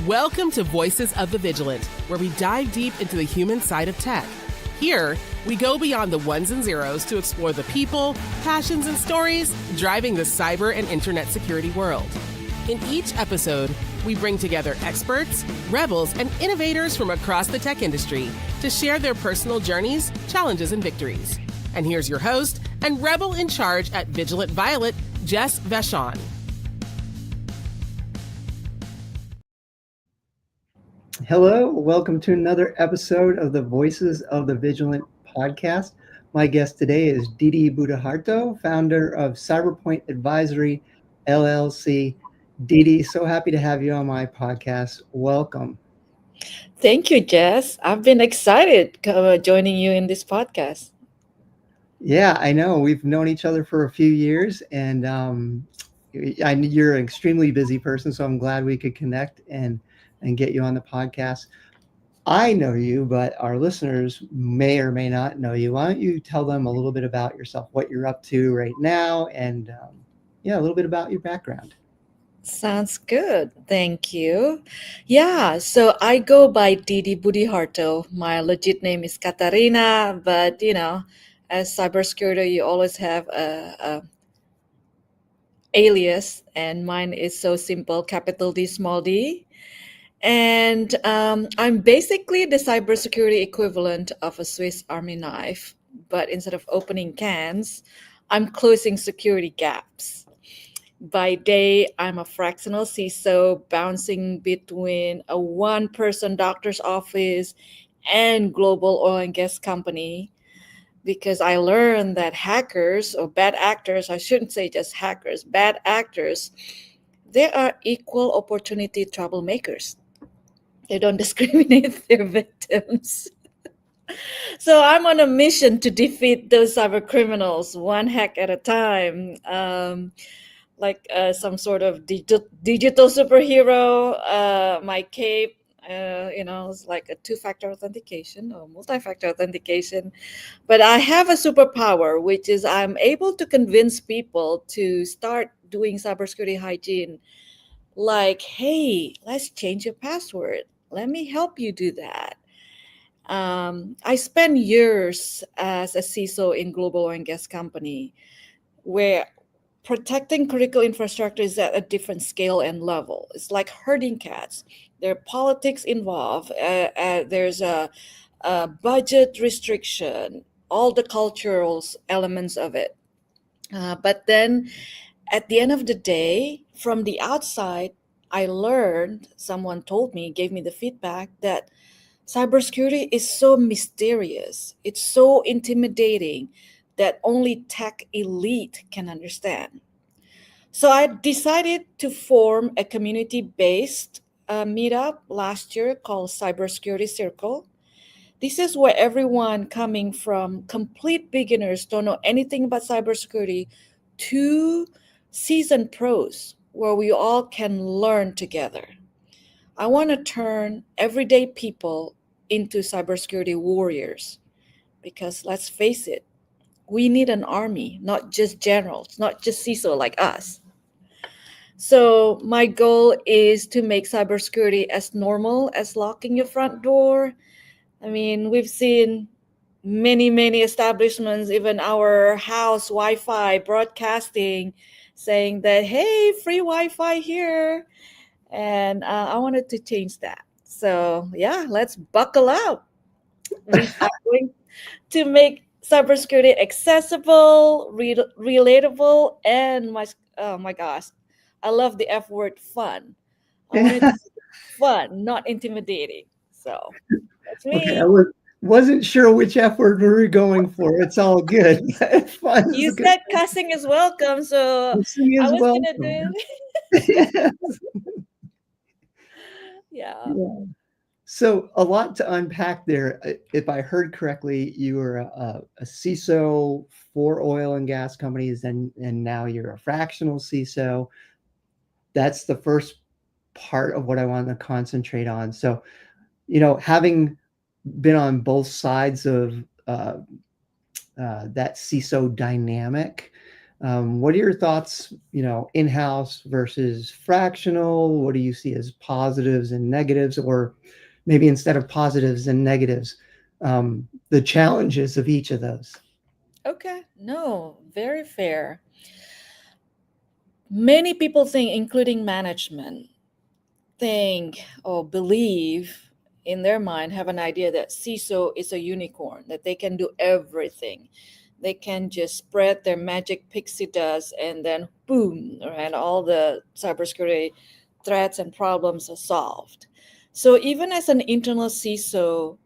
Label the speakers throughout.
Speaker 1: Welcome to Voices of the Vigilant, where we dive deep into the human side of tech. Here, we go beyond the ones and zeros to explore the people, passions, and stories driving the cyber and internet security world. In each episode, we bring together experts, rebels, and innovators from across the tech industry to share their personal journeys, challenges, and victories. And here's your host and rebel in charge at Vigilant Violet, Jess Vachon.
Speaker 2: Hello, welcome to another episode of the Voices of the Vigilant Podcast. My guest today is Budiharto, founder of CyberPoint Advisory LLC. Didi, so happy to have you on my podcast. Welcome.
Speaker 3: Thank you, Jess. I've been excited joining you in this podcast.
Speaker 2: Yeah, I know. We've known each other for a few years, and you're an extremely busy person, so I'm glad we could connect and get you on the podcast. I know you, but our listeners may or may not know you. Why don't you tell them a little bit about yourself, what you're up to right now, and a little bit about your background.
Speaker 3: Sounds good. Thank you. Yeah, so I go by Didi Budiharto. My legit name is Katarina, but as cybersecurity, you always have a alias, and mine is so simple, capital D, small d. And I'm basically the cybersecurity equivalent of a Swiss Army knife, but instead of opening cans, I'm closing security gaps. By day, I'm a fractional CISO bouncing between a one-person doctor's office and global oil and gas company, because I learned that hackers or bad actors, I shouldn't say just hackers, bad actors, they are equal opportunity troublemakers. They don't discriminate their victims. So I'm on a mission to defeat those cybercriminals one hack at a time, like some sort of digital superhero. My cape, is like a two-factor authentication or multi-factor authentication. But I have a superpower, which is I'm able to convince people to start doing cybersecurity hygiene. Like, hey, let's change your password. Let me help you do that. I spent years as a CISO in global oil and gas company, where protecting critical infrastructure is at a different scale and level. It's like herding cats. There are politics involved. There's a budget restriction, all the cultural elements of it. But then at the end of the day, from the outside, I learned, someone told me, gave me the feedback that cybersecurity is so mysterious. It's so intimidating that only tech elite can understand. So I decided to form a community-based meetup last year called Cybersecurity Circle. This is where everyone coming from complete beginners, don't know anything about cybersecurity, to seasoned pros, where we all can learn together. I want to turn everyday people into cybersecurity warriors, because let's face it, we need an army, not just generals, not just CISO like us. So my goal is to make cybersecurity as normal as locking your front door. I mean, we've seen many establishments, even our house Wi-Fi broadcasting, saying that, hey, free Wi-Fi here. And I wanted to change that. So yeah, let's buckle up. We are going to make cybersecurity accessible, relatable, and oh my gosh, I love the F word, fun. I want it to be fun, not intimidating. So that's me.
Speaker 2: Okay, I wasn't sure which F word we were going for. It's all good. Fun.
Speaker 3: You said cussing is welcome, so I was going to do
Speaker 2: yes.
Speaker 3: Yeah.
Speaker 2: So a lot to unpack there. If I heard correctly, you were a CISO for oil and gas companies, and now you're a fractional CISO. That's the first part of what I want to concentrate on. So, having been on both sides of that CISO dynamic, What are your thoughts, in-house versus fractional? What do you see as positives and negatives, or maybe instead of positives and negatives, the challenges of each of those?
Speaker 3: Okay, no, very fair. Many people think, including management, think or believe in their mind, have an idea that CISO is a unicorn, that they can do everything. They can just spread their magic pixie dust and then boom, and all the cybersecurity threats and problems are solved. So even as an internal CISO,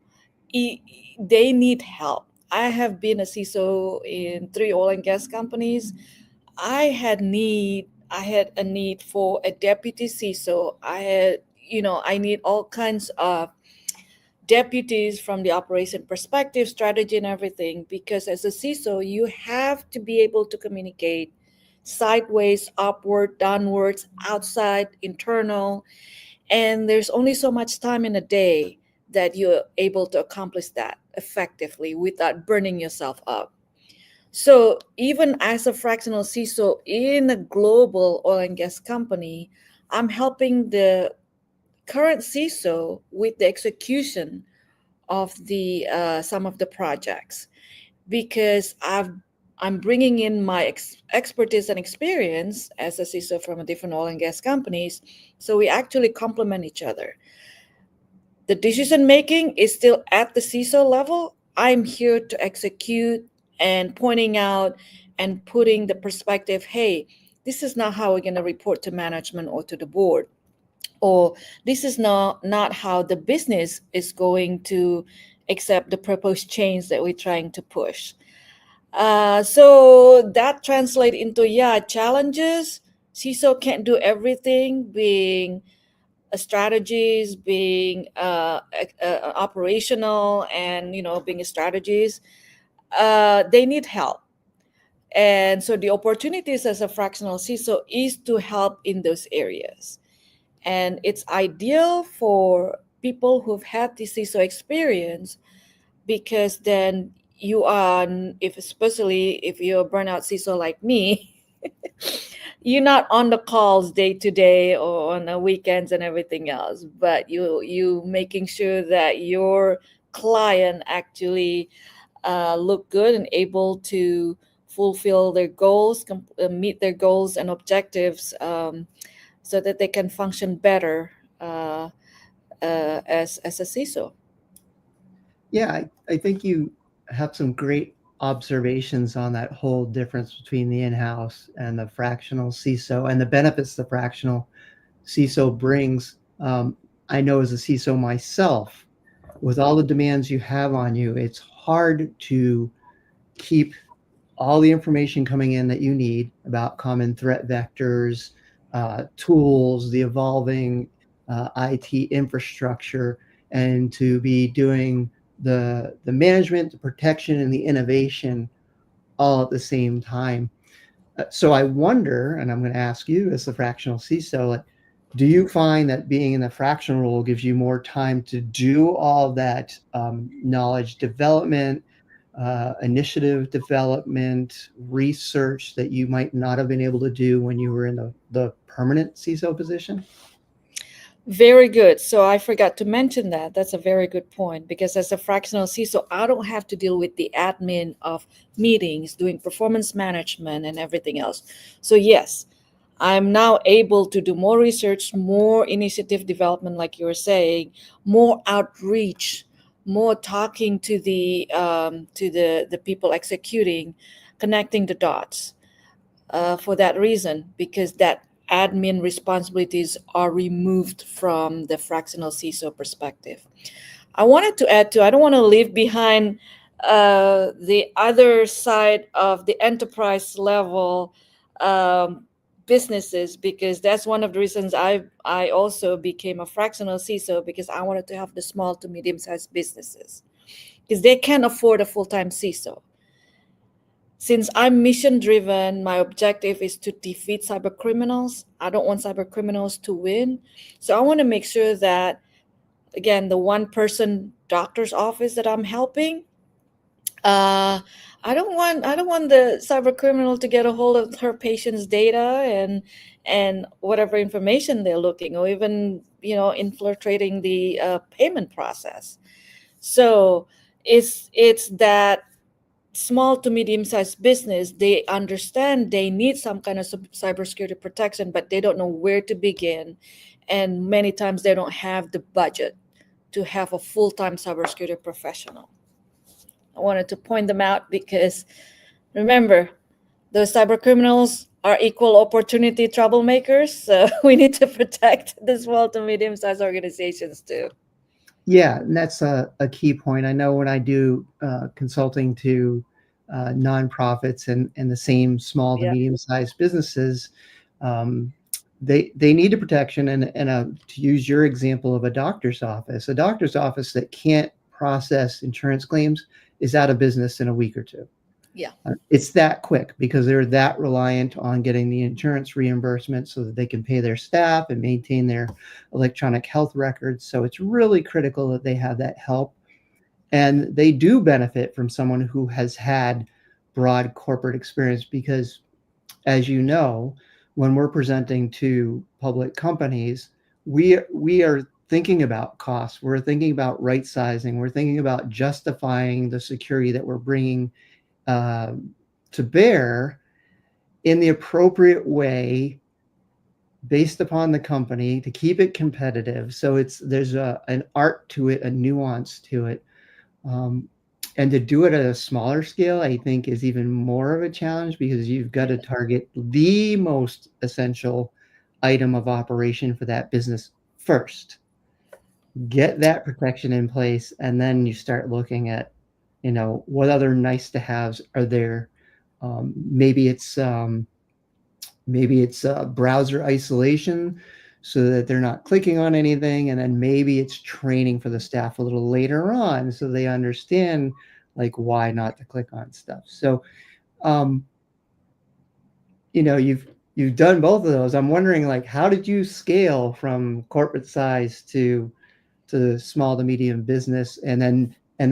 Speaker 3: they need help. I have been a CISO in 3 oil and gas companies. I had a need for a deputy CISO. I need all kinds of deputies from the operation perspective, strategy, and everything, because as a CISO, you have to be able to communicate sideways, upward, downwards, outside, internal, and there's only so much time in a day that you're able to accomplish that effectively without burning yourself up. So even as a fractional CISO in a global oil and gas company, I'm helping the current CISO with the execution of the some of the projects, because I'm bringing in my expertise and experience as a CISO from a different oil and gas companies, so we actually complement each other. The decision making is still at the CISO level. I'm here to execute and pointing out and putting the perspective, hey, this is not how we're going to report to management or to the board, or this is not how the business is going to accept the proposed change that we're trying to push. So that translates into, yeah, challenges. CISO can't do everything, being a strategies, being operational, and being a strategies. They need help. And so the opportunities as a fractional CISO is to help in those areas. And it's ideal for people who've had the CISO experience, because then you are, if especially if you're a burnout CISO like me, you're not on the calls day to day or on the weekends and everything else, but you making sure that your client actually look good and able to fulfill their goals, meet their goals and objectives, so that they can function better as a CISO.
Speaker 2: Yeah, I think you have some great observations on that whole difference between the in-house and the fractional CISO and the benefits the fractional CISO brings. I know as a CISO myself, with all the demands you have on you, it's hard to keep all the information coming in that you need about common threat vectors, tools, the evolving IT infrastructure, and to be doing the management, the protection, and the innovation all at the same time. So I wonder, and I'm going to ask you as the fractional CISO, like, do you find that being in the fractional role gives you more time to do all that knowledge development, initiative development, research that you might not have been able to do when you were in the permanent CISO position?
Speaker 3: Very good. So I forgot to mention that. That's a very good point, because as a fractional CISO, I don't have to deal with the admin of meetings, doing performance management and everything else. So yes, I'm now able to do more research, more initiative development, like you were saying, more outreach, more talking to the people executing, connecting the dots. For that reason, because that admin responsibilities are removed from the fractional CISO perspective. I wanted to add to, I don't want to leave behind the other side of the enterprise level businesses, because that's one of the reasons I also became a fractional CISO, because I wanted to have the small to medium sized businesses, because they can't afford a full-time CISO. Since I'm mission driven, my objective is to defeat cybercriminals. I don't want cybercriminals to win. So I want to make sure that, again, the one person doctor's office that I'm helping, Uh, I don't want the cyber criminal to get a hold of her patient's data and whatever information they're looking, or even infiltrating the payment process. So it's that small to medium sized business, they understand they need some kind of cybersecurity protection, but they don't know where to begin, and many times they don't have the budget to have a full time cybersecurity professional. I wanted to point them out because remember, those cyber criminals are equal opportunity troublemakers. So we need to protect the small to medium sized organizations too.
Speaker 2: Yeah, and that's a key point. I know when I do consulting to nonprofits and the same small to
Speaker 3: Yeah.
Speaker 2: medium sized businesses, um, they need a protection. And to use your example of a doctor's office that can't process insurance claims is out of business in a week or two.
Speaker 3: Yeah.
Speaker 2: It's that quick because they're that reliant on getting the insurance reimbursement so that they can pay their staff and maintain their electronic health records. So it's really critical that they have that help. And they do benefit from someone who has had broad corporate experience because, as you know, when we're presenting to public companies, we are thinking about costs. We're thinking about right sizing. We're thinking about justifying the security that we're bringing to bear in the appropriate way based upon the company to keep it competitive. So there's an art to it, a nuance to it. And to do it at a smaller scale, I think is even more of a challenge because you've got to target the most essential item of operation for that business first. Get that protection in place, and then you start looking at, what other nice to haves are there. Maybe it's browser isolation so that they're not clicking on anything, and then maybe it's training for the staff a little later on so they understand like why not to click on stuff. So you've done both of those. I'm wondering, like, how did you scale from corporate size to small to medium business, and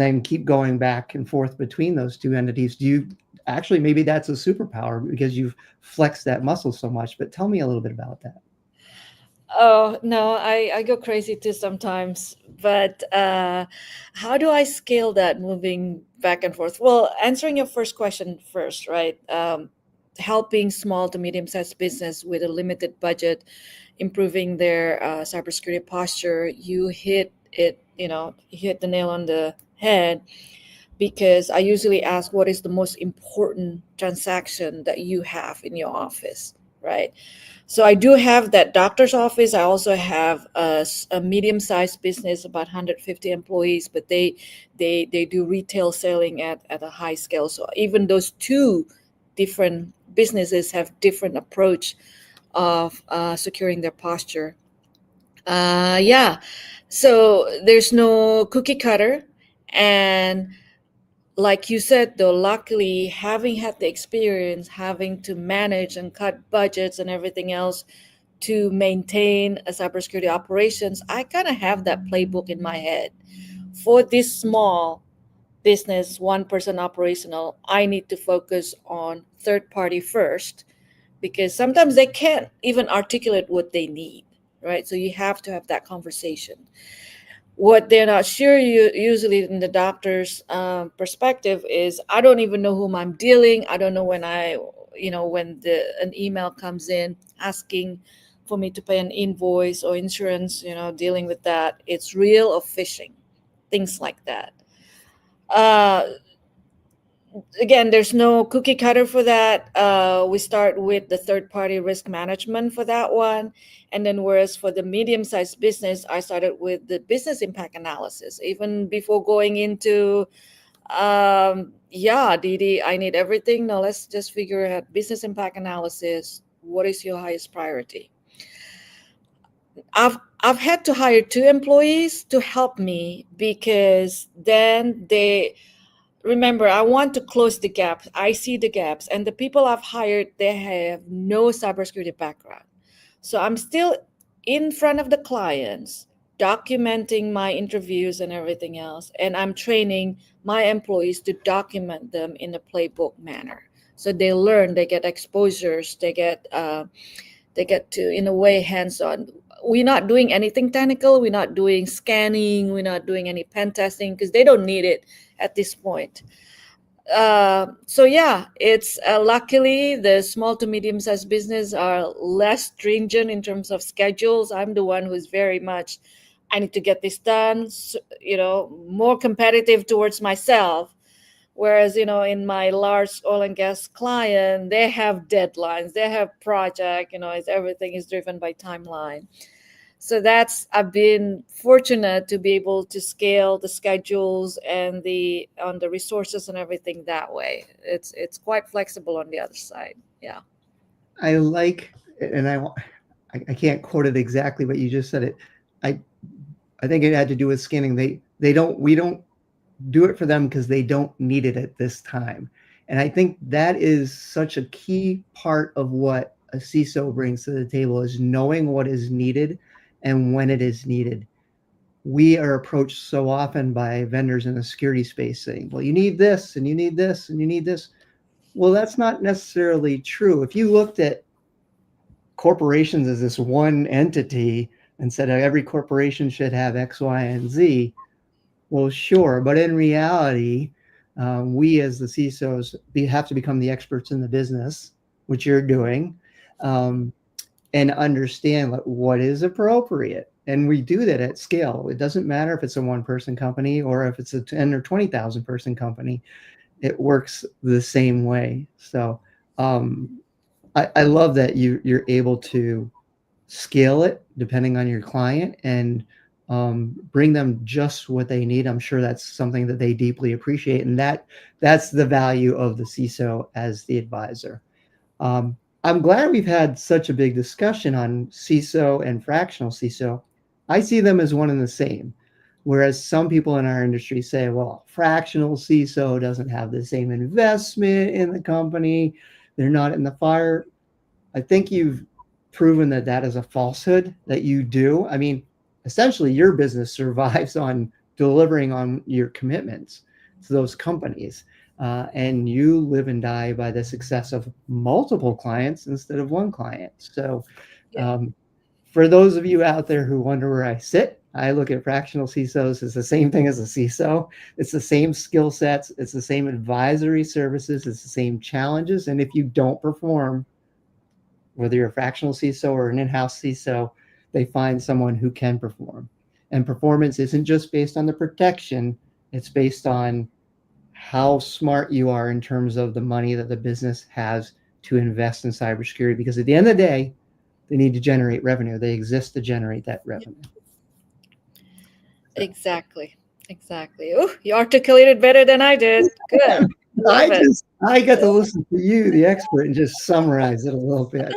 Speaker 2: then keep going back and forth between those two entities? Do you actually, maybe that's a superpower because you've flexed that muscle so much, but tell me a little bit about that.
Speaker 3: Oh, no, I go crazy too sometimes. But how do I scale that moving back and forth? Well, answering your first question first, right? Helping small to medium sized business with a limited budget, improving their cybersecurity posture, you hit the nail on the head, because I usually ask what is the most important transaction that you have in your office, right? So I do have that doctor's office. I also have a medium-sized business, about 150 employees, but they do retail selling at a high scale. So even those two different businesses have different approach of securing their posture. Yeah, so there's no cookie cutter, and like you said, though, luckily, having had the experience having to manage and cut budgets and everything else to maintain a cybersecurity operations, I kind of have that playbook in my head. For this small business, one person operational, I need to focus on third party first, because sometimes they can't even articulate what they need, right? So you have to have that conversation. What they're not sure, usually in the doctor's perspective, is I don't even know whom I'm dealing. I don't know when an email comes in asking for me to pay an invoice or insurance, dealing with that. It's real or phishing, things like that. Uh, Again, there's no cookie cutter for that. We start with the third party risk management for that one. And then whereas for the medium sized business, I started with the business impact analysis. Even before going into, Didi, I need everything. Now let's just figure out business impact analysis. What is your highest priority? I've had to hire 2 employees to help me, because then remember, I want to close the gaps. I see the gaps, and the people I've hired, they have no cybersecurity background. So I'm still in front of the clients, documenting my interviews and everything else, and I'm training my employees to document them in a playbook manner. So they learn, they get exposures, they get to, in a way, hands-on. We're not doing anything technical. We're not doing scanning. We're not doing any pen testing because they don't need it at this point. So yeah, it's luckily the small to medium-sized business are less stringent in terms of schedules. I'm the one who's very much, I need to get this done, more competitive towards myself. Whereas, in my large oil and gas client, they have deadlines, they have project, everything is driven by timeline. So I've been fortunate to be able to scale the schedules and the resources and everything that way. It's quite flexible on the other side. Yeah.
Speaker 2: I like, and I can't quote it exactly, but you just said it. I think it had to do with scanning. We don't do it for them because they don't need it at this time. And I think that is such a key part of what a CISO brings to the table, is knowing what is needed and when it is needed. We are approached so often by vendors in the security space saying, well, you need this and you need this and you need this. Well, that's not necessarily true. If you looked at corporations as this one entity and said every corporation should have X, Y, and Z, well, sure. But in reality, we as the CISOs, we have to become the experts in the business, which you're doing, and understand what is appropriate. And we do that at scale. It doesn't matter if it's a one-person company or if it's a 10 or 20,000 person company. It works the same way. So I love that you're able to scale it depending on your client and bring them just what they need. I'm sure that's something that they deeply appreciate. And that's the value of the CISO as the advisor. I'm glad we've had such a big discussion on CISO and fractional CISO. I see them as one and the same. Whereas some people in our industry say, well, fractional CISO doesn't have the same investment in the company. They're not in the fire. I think you've proven that is a falsehood, that you do. I mean, essentially your business survives on delivering on your commitments to those companies. And you live and die by the success of multiple clients instead of one client. So for those of you out there who wonder where I sit, I look at fractional CISOs as the same thing as a CISO. It's the same skill sets. It's the same advisory services. It's the same challenges. And if you don't perform, whether you're a fractional CISO or an in-house CISO, they find someone who can perform. And performance isn't just based on the protection. It's based on how smart you are in terms of the money that the business has to invest in cybersecurity. Because at the end of the day, they need to generate revenue. They exist to generate that revenue.
Speaker 3: Exactly. Oh, you articulated better than I did. Good.
Speaker 2: I got to listen to you, the expert, and just summarize it a little bit.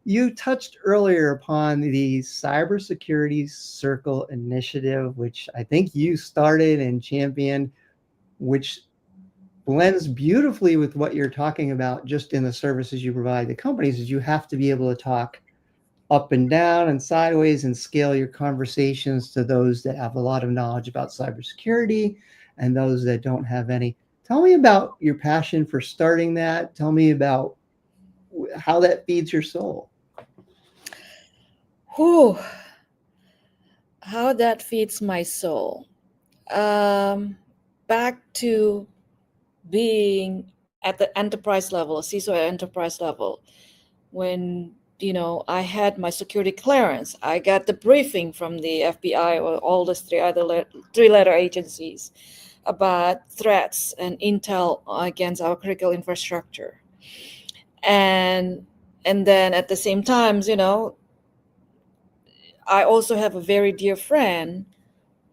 Speaker 2: You touched earlier upon the Cybersecurity Circle initiative, which I think you started and championed, which blends beautifully with what you're talking about just in the services you provide to companies. Is you have to be able to talk up and down and sideways and scale your conversations to those that have a lot of knowledge about cybersecurity and those that don't have any. Tell me about your passion for starting that. Tell me about how that feeds your soul.
Speaker 3: Whew. How that feeds my soul. Back to being at the enterprise level, CISO at enterprise level, when I had my security clearance, I got the briefing from the FBI or all the three-letter agencies about threats and intel against our critical infrastructure. And then at the same time, I also have a very dear friend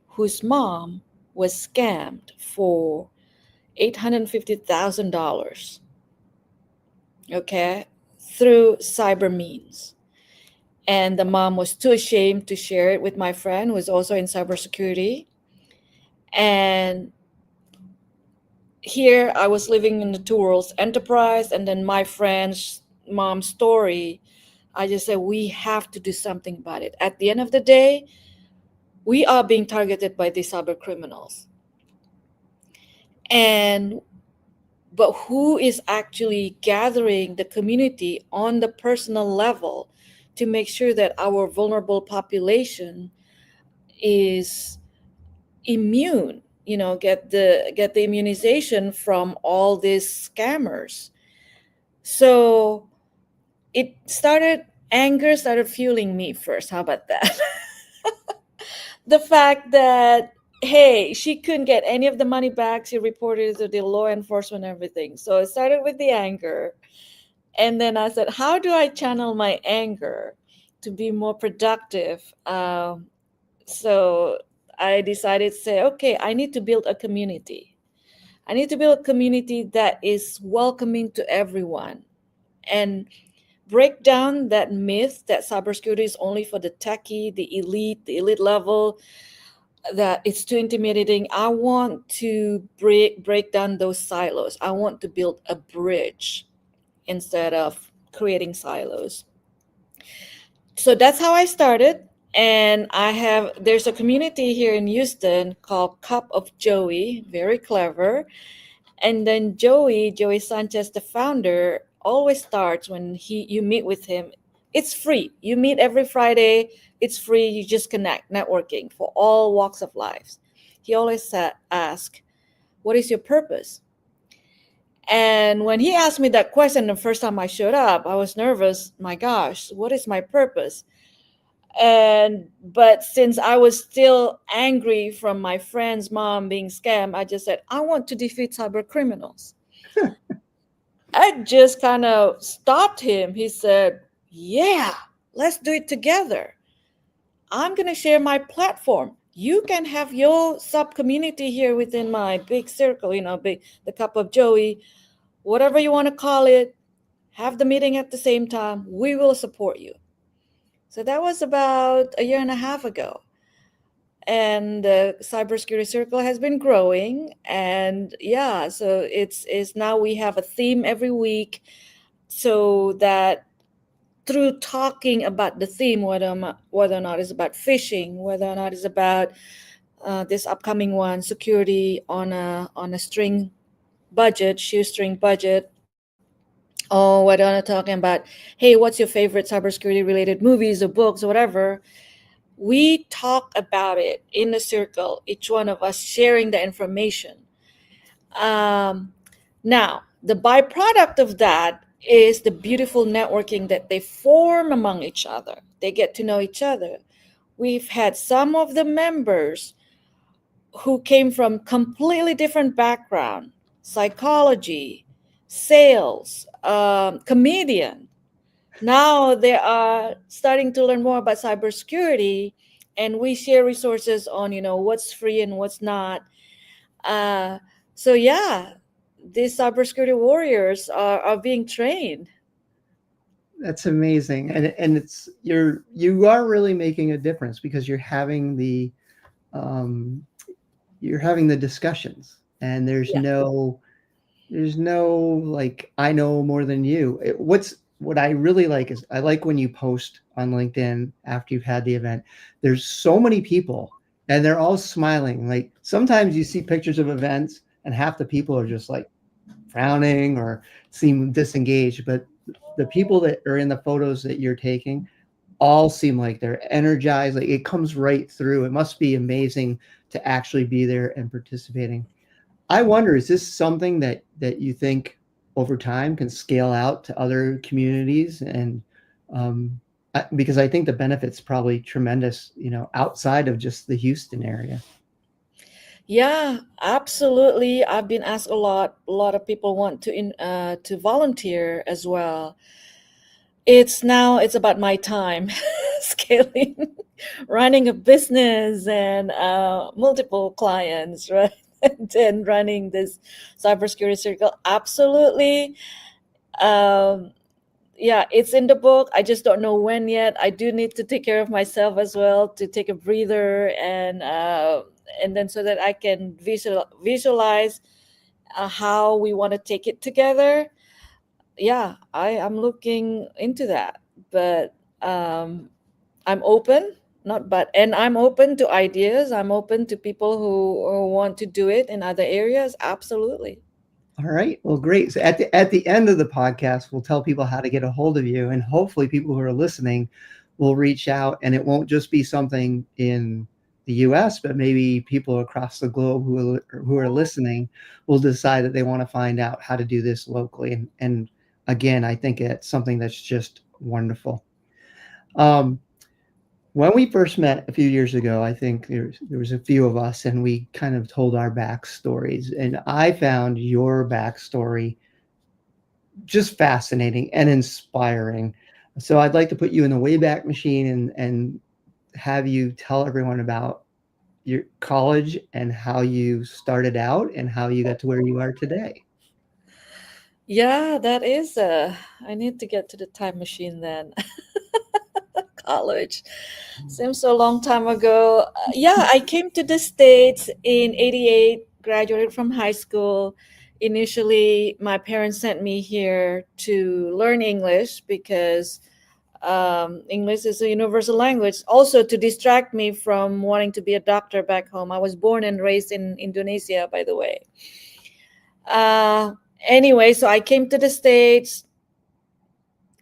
Speaker 3: whose mom was scammed for $850,000, okay, through cyber means. And the mom was too ashamed to share it with my friend who is also in cybersecurity. And here I was living in the two worlds, enterprise and then my friend's mom's story I just said we have to do something about it. At the end of the day, we are being targeted by these cyber criminals. And but who is actually gathering the community on the personal level to make sure that our vulnerable population is immune, get the immunization from all these scammers. So anger started fueling me first. How about that? The fact that, hey, she couldn't get any of the money back. She reported it to the law enforcement and everything. So it started with the anger. And then I said, how do I channel my anger to be more productive? So I decided to say, okay, I need to build a community. I need to build a community that is welcoming to everyone and break down that myth that cybersecurity is only for the techie, the elite level, that it's too intimidating. I want to break down those silos. I want to build a bridge instead of creating silos. So that's how I started. And there's a community here in Houston called Cup of Joey, very clever. And then Joey Sanchez, the founder, always starts when you meet with him. It's free. You meet every Friday. It's free. You just connect, networking for all walks of life. He always asks, what is your purpose? And when he asked me that question the first time I showed up, I was nervous. My gosh, what is my purpose? But since I was still angry from my friend's mom being scammed, I just said, I want to defeat cyber criminals. I just kind of stopped him. He said, yeah, let's do it together. I'm going to share my platform. You can have your sub community here within my big circle, the Cup of Joey, whatever you want to call it. Have the meeting at the same time. We will support you. So that was about a year and a half ago. And the cybersecurity circle has been growing. And yeah, so it's now we have a theme every week, so that through talking about the theme, whether or not it's about phishing, whether or not it's about this upcoming one, security on a string budget, shoestring budget, or whether or not talking about, hey, what's your favorite cybersecurity related movies or books or whatever, we talk about it in the circle, each one of us sharing the information. Now, the byproduct of that is the beautiful networking that they form among each other. They get to know each other. We've had some of the members who came from completely different background, psychology, sales, comedian. Now they are starting to learn more about cybersecurity, and we share resources on, what's free and what's not. So yeah, these cybersecurity warriors are being trained.
Speaker 2: That's amazing, and you are really making a difference, because you're having the discussions, and there's no like, I know more than you. What I really like is, I like when you post on LinkedIn after you've had the event. There's so many people and they're all smiling. Like, sometimes you see pictures of events and half the people are just like frowning or seem disengaged, but the people that are in the photos that you're taking all seem like they're energized. Like, it comes right through. It must be amazing to actually be there and participating. I wonder, is this something that you think over time can scale out to other communities? And because I think the benefit's probably tremendous, outside of just the Houston area.
Speaker 3: Yeah, absolutely. I've been asked a lot. A lot of people want to volunteer as well. It's about my time scaling, running a business and multiple clients, right? And then running this cybersecurity circle. Absolutely. Yeah, it's in the book. I just don't know when yet. I do need to take care of myself as well, to take a breather, and then so that I can visualize how we want to take it together. Yeah, I'm looking into that. but I'm open, not but, and I'm open to ideas. I'm open to people who want to do it in other areas. Absolutely.
Speaker 2: All right. Well, great. So at the end of the podcast, we'll tell people how to get a hold of you, and hopefully people who are listening will reach out, and it won't just be something in the US, but maybe people across the globe who are listening will decide that they want to find out how to do this locally. And again, I think it's something that's just wonderful. When we first met a few years ago, I think there was a few of us, and we kind of told our backstories. And I found your backstory just fascinating and inspiring. So I'd like to put you in the Wayback Machine and have you tell everyone about your college and how you started out and how you got to where you are today.
Speaker 3: Yeah, that is I need to get to the time machine then. College seems so long time ago. Yeah, I came to the States in 88, graduated from high school. Initially, my parents sent me here to learn English because English is a universal language. Also, to distract me from wanting to be a doctor back home. I was born and raised in Indonesia, by the way. Anyway, so I came to the States.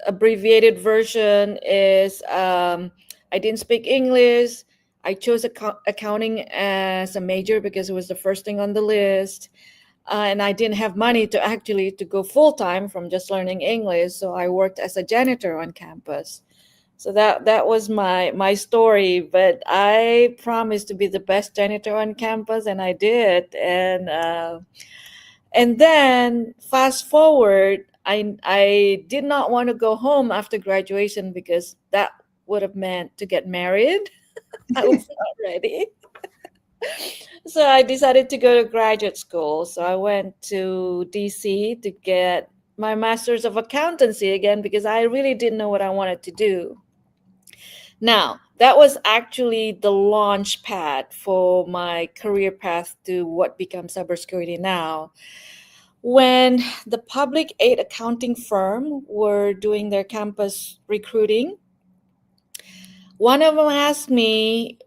Speaker 3: Abbreviated version is I didn't speak English. I chose accounting as a major because it was the first thing on the list. And I didn't have money to go full time from just learning English. So I worked as a janitor on campus. So that was my story. But I promised to be the best janitor on campus, and I did. And then fast forward, I did not want to go home after graduation because that would have meant to get married. I was not ready. So I decided to go to graduate school. So I went to DC to get my master's of accountancy again because I really didn't know what I wanted to do. Now, that was actually the launch pad for my career path to what becomes cybersecurity now. When the public aid accounting firm were doing their campus recruiting, one of them asked me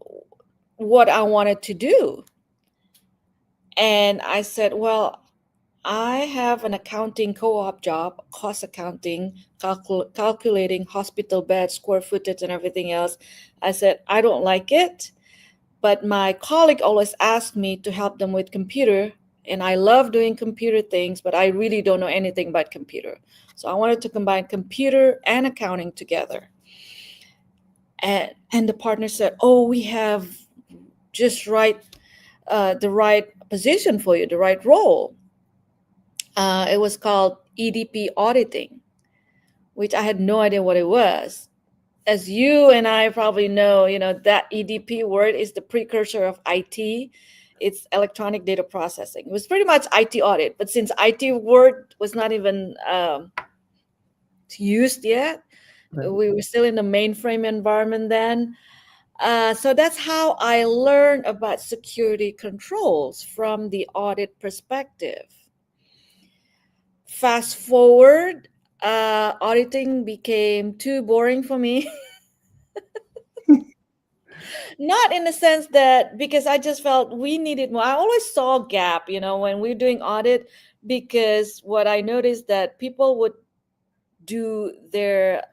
Speaker 3: what I wanted to do. And I said, well, I have an accounting co-op job, cost accounting, calculating hospital beds, square footage, and everything else. I said, I don't like it, but my colleague always asked me to help them with computer. And I love doing computer things, but I really don't know anything about computer. So I wanted to combine computer and accounting together. And the partner said, oh, we have just the right position for you, the right role. It was called EDP auditing, which I had no idea what it was. As you and I probably know, that EDP word is the precursor of IT. It's electronic data processing. It was pretty much IT audit, but since IT word was not even used yet,
Speaker 2: Right.
Speaker 3: we were still in the mainframe environment then. So that's how I learned about security controls from the audit perspective. Fast forward, auditing became too boring for me. Not in the sense that because I just felt we needed more. I always saw a gap, when we were doing audit, because what I noticed that people would do their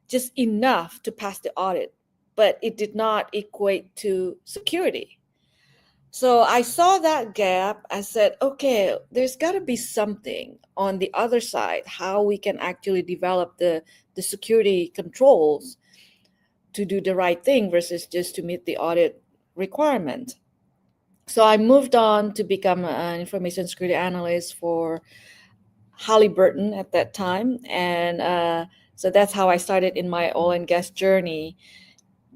Speaker 3: just enough to pass the audit, but it did not equate to security. So I saw that gap. I said, okay, there's got to be something on the other side, how we can actually develop the security controls to do the right thing versus just to meet the audit requirement. So I moved on to become an information security analyst for Halliburton at that time. And so that's how I started in my oil and gas journey.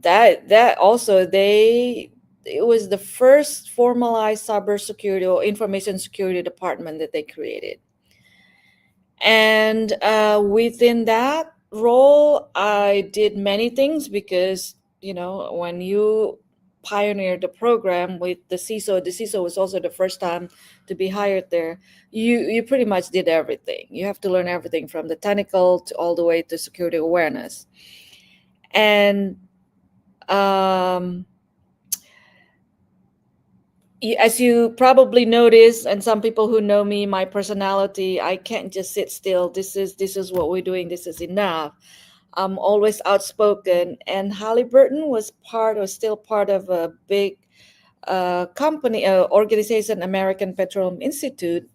Speaker 3: That also, it was the first formalized cybersecurity or information security department that they created. And within that role, I did many things because, when you pioneered the program with the CISO. The CISO was also the first time to be hired there. You pretty much did everything. You have to learn everything from the technical to all the way to security awareness. And as you probably notice, and some people who know me, my personality, I can't just sit still. This is what we're doing. This is enough. I'm always outspoken. And Halliburton was still part of a big company, organization, American Petroleum Institute,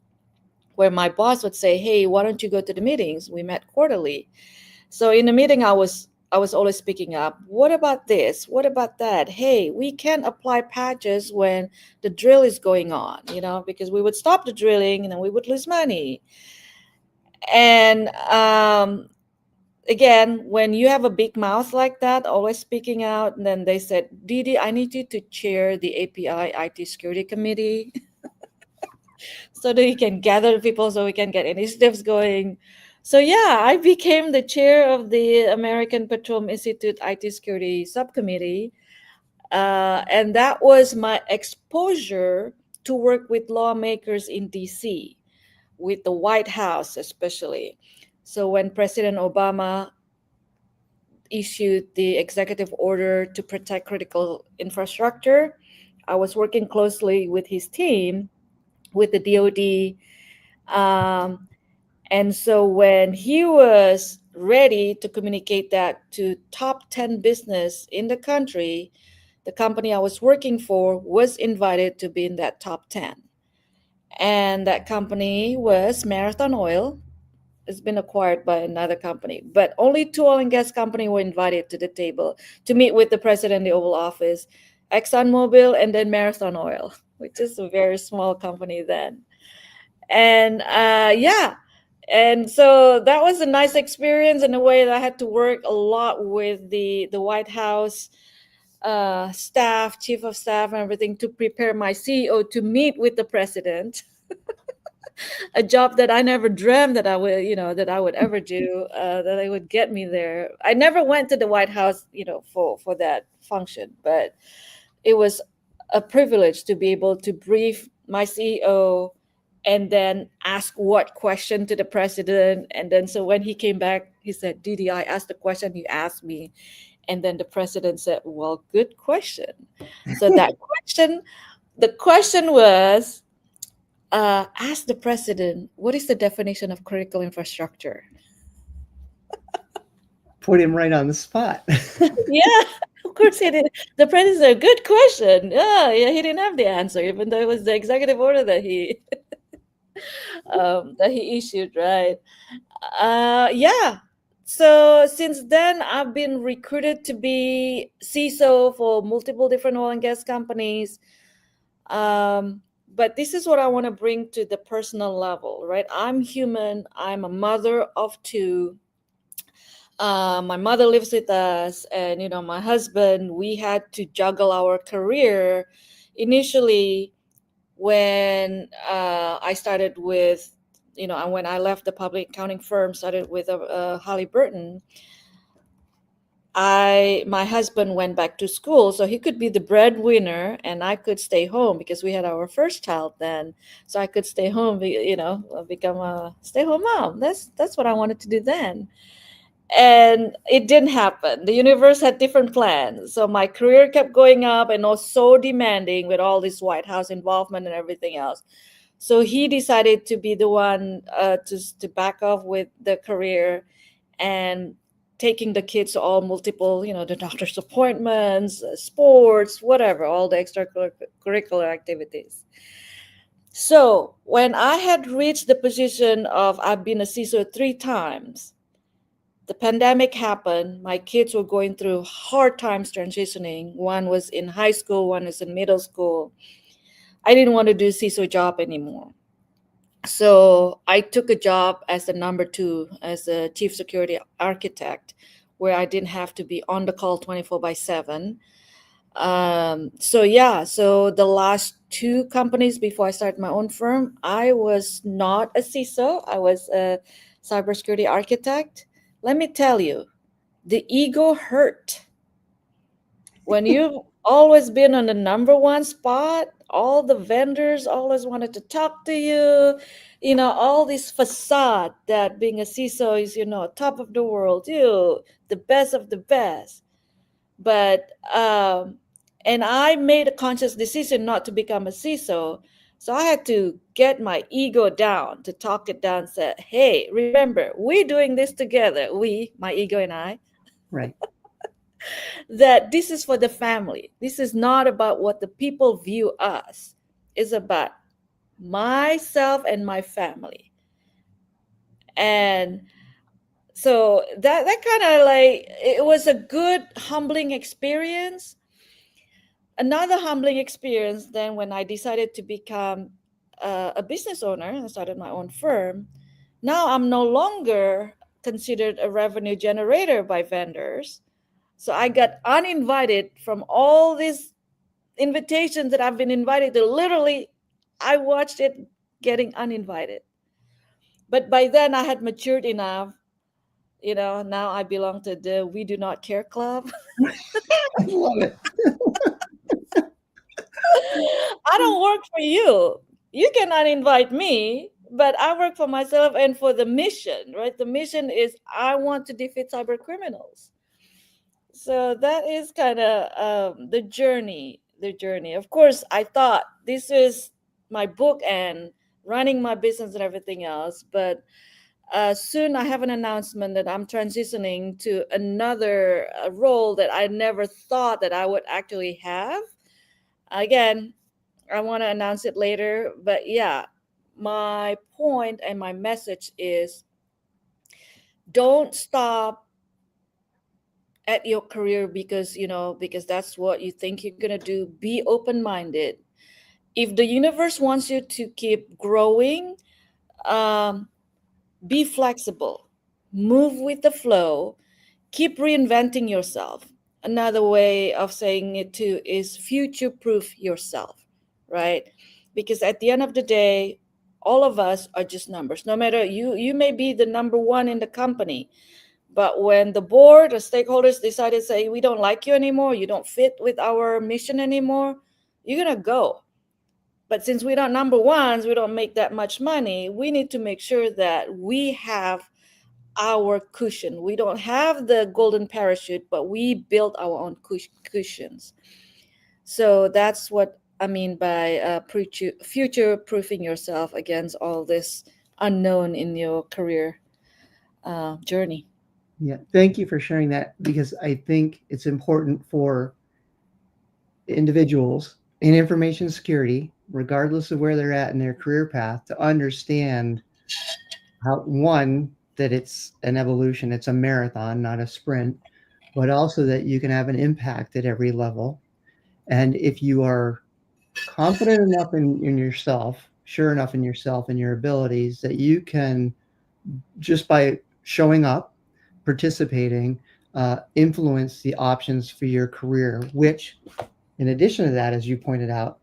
Speaker 3: where my boss would say, "Hey, why don't you go to the meetings?" We met quarterly. So in the meeting, I was always speaking up. What about this? What about that? Hey, we can't apply patches when the drill is going on, because we would stop the drilling and then we would lose money. And again, when you have a big mouth like that, always speaking out, and then they said, "Didi, I need you to chair the API IT Security Committee so that you can gather people so we can get initiatives going." So yeah, I became the chair of the American Petroleum Institute IT Security Subcommittee. And that was my exposure to work with lawmakers in DC, with the White House especially. So when President Obama issued the executive order to protect critical infrastructure, I was working closely with his team, with the DoD. And so when he was ready to communicate that to top 10 business in the country, the company I was working for was invited to be in that top 10. And that company was Marathon Oil. It's been acquired by another company, but only 2 oil and gas companies were invited to the table to meet with the president in the Oval Office: ExxonMobil and then Marathon Oil, which is a very small company then. And and so that was a nice experience in a way that I had to work a lot with the White House staff, chief of staff, and everything to prepare my CEO to meet with the president. A job that I never dreamed that I would ever do, that they would get me there. I never went to the White House, for that function, but it was a privilege to be able to brief my CEO and then ask what question to the president. And then so when he came back, he said, "Didi, I asked the question you asked me." And then the president said, "Well, good question." So the question was, ask the president, what is the definition of critical infrastructure?
Speaker 2: Put him right on the spot.
Speaker 3: Yeah, of course he did. The president said, "Good question." Yeah, he didn't have the answer, even though it was the executive order that he issued, right? Yeah. So since then, I've been recruited to be CISO for multiple different oil and gas companies. But this is what I want to bring to the personal level, right? I'm human. I'm a mother of 2. My mother lives with us, and my husband. We had to juggle our career initially when I started with, when I left the public accounting firm, started with Halliburton. My husband went back to school, so he could be the breadwinner, and I could stay home because we had our first child then. So I could stay home, become a stay-home mom. That's what I wanted to do then. And it didn't happen. The universe had different plans. So my career kept going up and was so demanding with all this White House involvement and everything else. So he decided to be the one to back off with the career and taking the kids to all multiple, the doctor's appointments, sports, whatever, all the extracurricular activities. So when I had reached the position of I've been a CISO 3 times, the pandemic happened. My kids were going through hard times transitioning. One was in high school, one is in middle school. I didn't want to do CISO job anymore. So I took a job as the number 2, as a chief security architect, where I didn't have to be on the call 24/7. So the last 2 companies before I started my own firm, I was not a CISO. I was a cybersecurity architect. Let me tell you, the ego hurt. When you always been on the number one spot. All the vendors always wanted to talk to you. All this facade that being a CISO is, top of the world, the best of the best. But and I made a conscious decision not to become a CISO. So I had to get my ego down, to talk it down, say, hey, remember, we're doing this together. My ego and I,
Speaker 2: Right.
Speaker 3: that this is for the family. This is not about what the people view us. It's about myself and my family. And so that kind of it was a good humbling experience. Another humbling experience then when I decided to become a business owner and started my own firm. Now I'm no longer considered a revenue generator by vendors. So I got uninvited from all these invitations that I've been invited to. Literally, I watched it getting uninvited. But by then I had matured enough. Now I belong to the We Do Not Care Club.
Speaker 2: I love it.
Speaker 3: I don't work for you. You cannot invite me, but I work for myself and for the mission, right? The mission is I want to defeat cyber criminals. So that is kind of the journey. The journey. Of course, I thought this is my book and running my business and everything else, but soon I have an announcement that I'm transitioning to another role that I never thought that I would actually have. Again, I want to announce it later, but yeah, my point and my message is don't stop at your career because that's what you think you're going to do. Be open-minded. If the universe wants you to keep growing, be flexible, move with the flow, keep reinventing yourself. Another way of saying it too is future-proof yourself, right? Because at the end of the day, all of us are just numbers. No matter you may be the number one in the company, but when the board or stakeholders decide to say, we don't like you anymore, you don't fit with our mission anymore, you're going to go. But since we're not number ones, we don't make that much money, we need to make sure that we have our cushion. We don't have the golden parachute, but we build our own cushions. So that's what I mean by future-proofing yourself against all this unknown in your career journey.
Speaker 2: Yeah, thank you for sharing that, because I think it's important for individuals in information security, regardless of where they're at in their career path, to understand how, one, that it's an evolution, it's a marathon, not a sprint, but also that you can have an impact at every level. And if you are confident enough in yourself, sure enough in yourself and your abilities, that you can, just by showing up, participating, influence the options for your career, which, in addition to that, as you pointed out,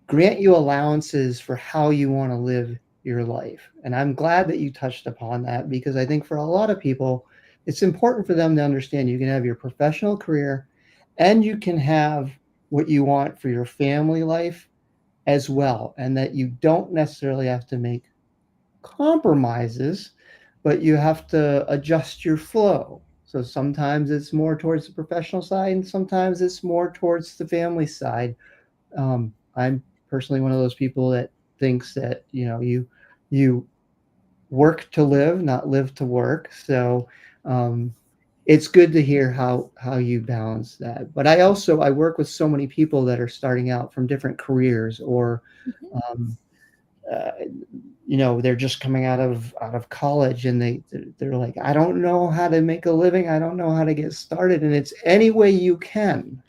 Speaker 2: grant you allowances for how you want to live your life. And I'm glad that you touched upon that, because I think for a lot of people, it's important for them to understand you can have your professional career and you can have what you want for your family life as well. And that you don't necessarily have to make compromises, but you have to adjust your flow. So sometimes it's more towards the professional side and sometimes it's more towards the family side. I'm personally one of those people that thinks that, you work to live, not live to work. So it's good to hear how you balance that. But I work with so many people that are starting out from different careers, or they're just coming out of college, and they're like, I don't know how to make a living, I don't know how to get started. And it's any way you can.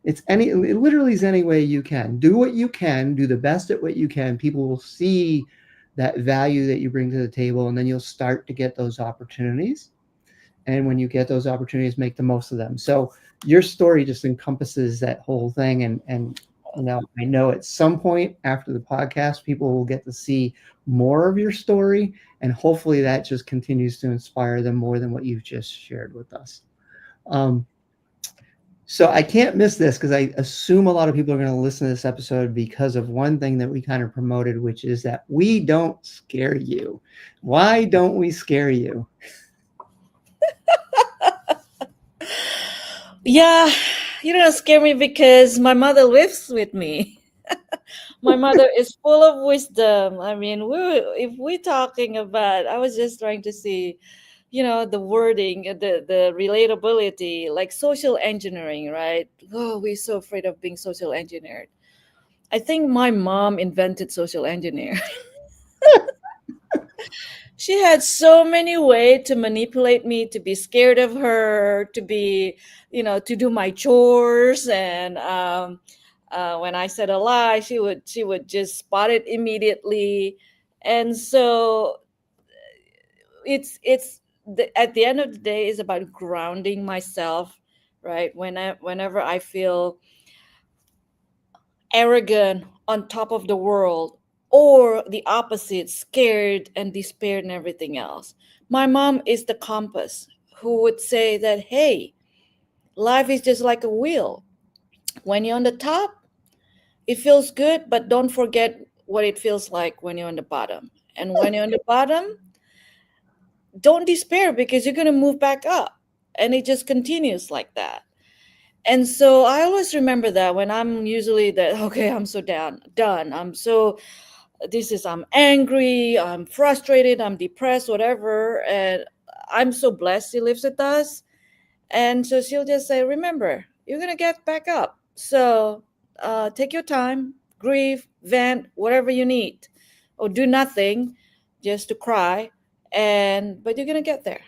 Speaker 2: It literally is any way you can. Do what you can, do the best at what you can. People will see that value that you bring to the table, and then you'll start to get those opportunities. And when you get those opportunities, make the most of them. So your story just encompasses that whole thing. And I know at some point after the podcast, people will get to see more of your story, and hopefully that just continues to inspire them more than what you've just shared with us. So I can't miss this because I assume a lot of people are going to listen to this episode because of one thing that we kind of promoted, which is that we don't scare you. Why don't we scare you?
Speaker 3: Yeah, you don't scare me because my mother lives with me. My mother is full of wisdom. I mean, if we're talking about, I was just trying to see, the wording, the relatability, like social engineering, right? Oh, we're so afraid of being social engineered. I think my mom invented social engineer. She had so many ways to manipulate me, to be scared of her, to be, to do my chores, and when I said a lie, she would just spot it immediately, and so at the end of the day, it's about grounding myself, right? Whenever I feel arrogant, on top of the world, or the opposite, scared and despaired and everything else. My mom is the compass who would say that, hey, life is just like a wheel. When you're on the top, it feels good, but don't forget what it feels like when you're on the bottom. And when you're on the bottom, don't despair because you're going to move back up. And it just continues like that. And so I always remember that when I'm usually that, okay, I'm so done. I'm angry, I'm frustrated, I'm depressed, whatever. And I'm so blessed she lives with us. And so she'll just say, remember, you're going to get back up. So take your time, grieve, vent, whatever you need, or do nothing just to cry. But you're going to get there.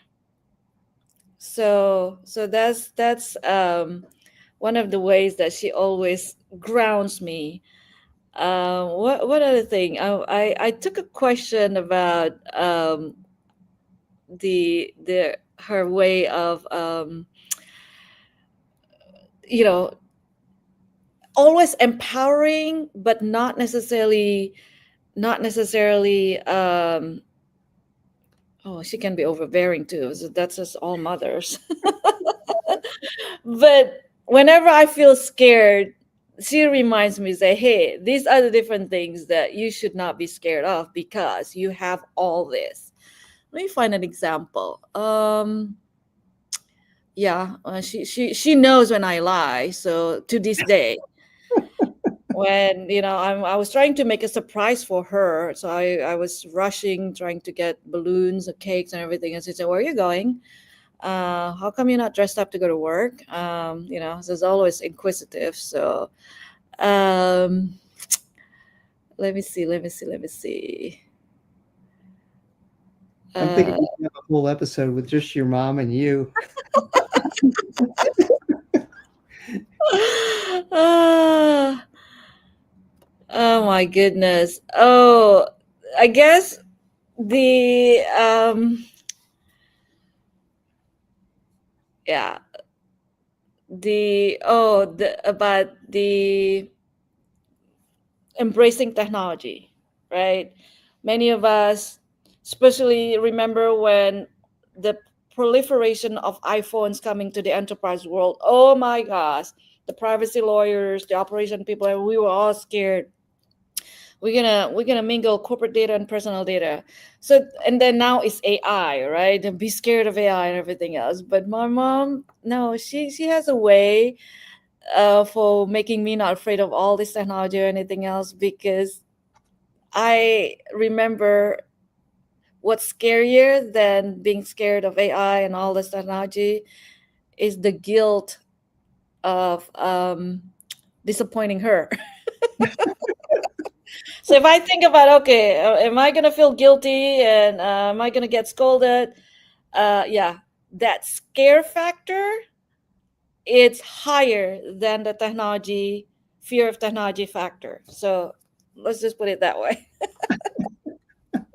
Speaker 3: So that's one of the ways that she always grounds me. What other thing? I took a question about the her way of you know always empowering, but not necessarily. Oh, she can be overbearing too. So that's just all mothers. But whenever I feel scared, she reminds me, say, hey, these are the different things that you should not be scared of because you have all this. Let me find an example. Yeah, she knows when I lie. So to this day, when I was trying to make a surprise for her, so I was rushing, trying to get balloons, cakes, and everything. And she said, "Where are you going? How come you're not dressed up to go to work?" So it's always inquisitive. So um, let me see.
Speaker 2: I'm thinking
Speaker 3: Uh,
Speaker 2: we can have a whole episode with just your mom and you.
Speaker 3: ah, oh my goodness. Oh, I guess the yeah about the embracing technology, right? Many of us, especially remember when the proliferation of iPhones coming to the enterprise world. Oh my gosh, the privacy lawyers, the operation people, and we were all scared. We're gonna mingle corporate data and personal data. So and then now it's AI, right? And be scared of AI and everything else. But my mom, no, she has a way for making me not afraid of all this technology or anything else, because I remember what's scarier than being scared of AI and all this technology is the guilt of disappointing her. So if I think about, okay, am I going to feel guilty and am I going to get scolded? Yeah, that scare factor, it's higher than the fear of technology factor. So let's just put it that way.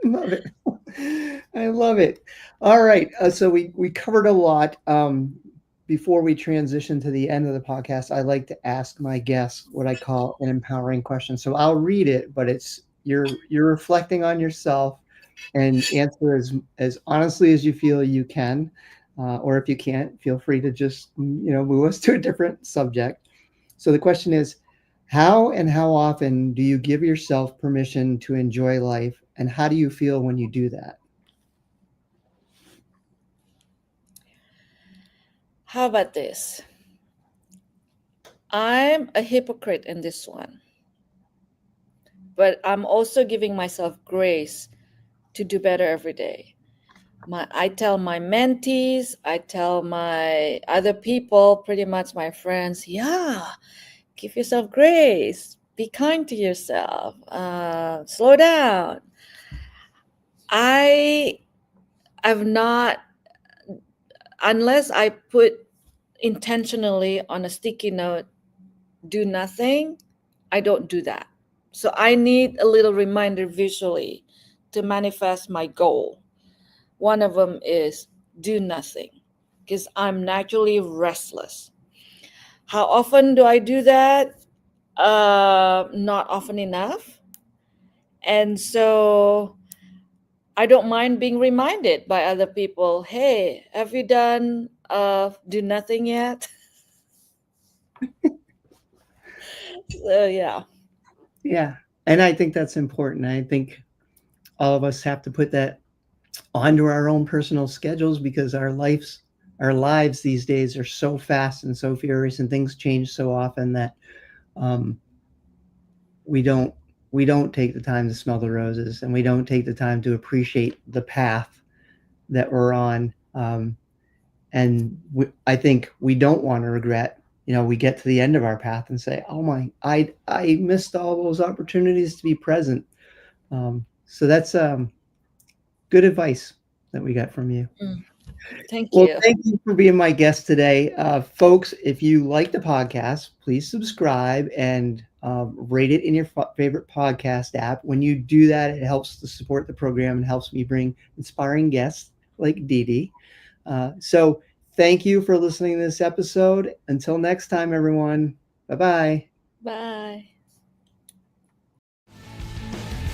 Speaker 2: Love it. I love it. All right. So we covered a lot. Before we transition to the end of the podcast, I like to ask my guests what I call an empowering question. So I'll read it, but it's you're reflecting on yourself and answer as honestly as you feel you can. or if you can't, feel free to just, move us to a different subject. So the question is, how and how often do you give yourself permission to enjoy life, and how do you feel when you do that?
Speaker 3: How about this? I'm a hypocrite in this one, but I'm also giving myself grace to do better every day. I tell my mentees, I tell my other people, pretty much my friends, give yourself grace, be kind to yourself, slow down. I have not, unless I put intentionally on a sticky note, do nothing, I don't do that. So I need a little reminder visually to manifest my goal. One of them is do nothing, because I'm naturally restless. How often do I do that? Not often enough. And so I don't mind being reminded by other people, hey, have you done do nothing yet? So, yeah.
Speaker 2: Yeah. And I think that's important. I think all of us have to put that onto our own personal schedules, because our lives these days are so fast and so furious, and things change so often that we don't take the time to smell the roses, and we don't take the time to appreciate the path that we're on. I think we don't want to regret, we get to the end of our path and say, oh my, I missed all those opportunities to be present. So that's good advice that we got from you.
Speaker 3: Thank you.
Speaker 2: Well, thank you for being my guest today. Folks, if you like the podcast, please subscribe and rate it in your favorite podcast app. When you do that, it helps to support the program and helps me bring inspiring guests like Dee. So thank you for listening to this episode. Until next time, everyone. Bye-bye.
Speaker 3: Bye.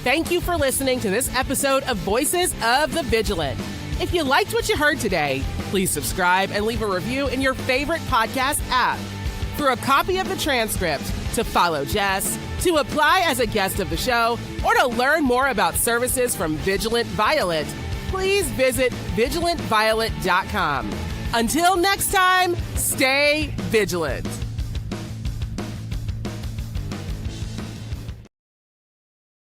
Speaker 1: Thank you for listening to this episode of Voices of the Vigilant. If you liked what you heard today, please subscribe and leave a review in your favorite podcast app. For a copy of the transcript, to follow Jess, to apply as a guest of the show, or to learn more about services from Vigilant Violet, please visit vigilantviolet.com. Until next time, stay vigilant.